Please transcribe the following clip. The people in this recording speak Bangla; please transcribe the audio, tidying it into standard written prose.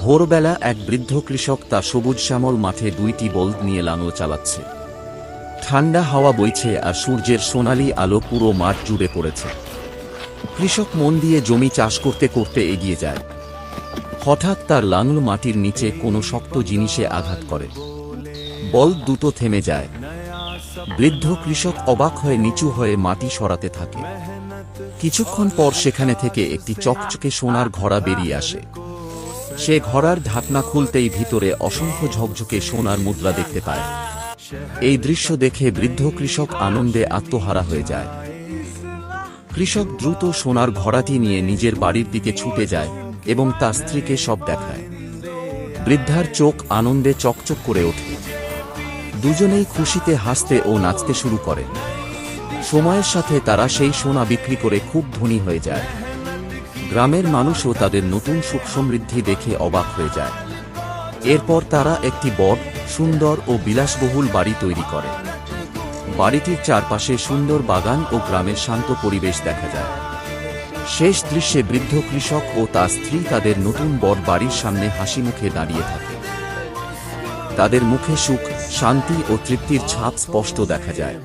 ভোরবেলা এক বৃদ্ধ কৃষক তা সবুজ শ্যামল মাঠে দুইটি বলদ নিয়ে লাঙল চালাচ্ছে। ঠান্ডা হাওয়া বইছে আর সূর্যের সোনালি আলো পুরো মাঠ জুড়ে পড়েছে। কৃষক মন দিয়ে জমি চাষ করতে করতে এগিয়ে যায়। হঠাৎ তার লাঙল মাটির নিচে কোনো শক্ত জিনিসে আঘাত করে। বলদ দুটো থেমে যায়। বৃদ্ধ কৃষক অবাক হয়ে নিচু হয়ে মাটি সরাতে থাকে। কিছুক্ষণ পর সেখানে থেকে একটি চকচকে সোনার ঘড়া বেরিয়ে আসে। সে ঘড়ার ঢাকনা খুলতেই ভিতরে অসংখ্য ঝকঝকে সোনার মুদ্রা দেখতে পায়। এই দৃশ্য দেখে বৃদ্ধ কৃষক আনন্দে আত্মহারা হয়ে যায়। কৃষক দ্রুত সোনার ঘড়াটি নিয়ে নিজের বাড়ির দিকে ছুটে যায় এবং তার স্ত্রীকে সব দেখায়। বৃদ্ধার চোখ আনন্দে চকচক করে ওঠে। দুজনেই খুশিতে হাসতে ও নাচতে শুরু করে। সময়ের সাথে তারা সেই সোনা বিক্রি করে খুব ধনী হয়ে যায়। গ্রামের মানুষও তাদের নতুন সুখ সমৃদ্ধি দেখে অবাক হয়ে যায়। এরপর তারা একটি বড়, সুন্দর ও বিলাসবহুল বাড়ি তৈরি করে। বাড়িটির চারপাশে সুন্দর বাগান ও গ্রামের শান্ত পরিবেশ দেখা যায়। শেষ দৃশ্যে বৃদ্ধ কৃষক ও তার স্ত্রী তাদের নতুন বড় বাড়ির সামনে হাসি মুখে দাঁড়িয়ে থাকে। তাদের মুখে সুখ, শান্তি ও তৃপ্তির ছাপ স্পষ্ট দেখা যায়।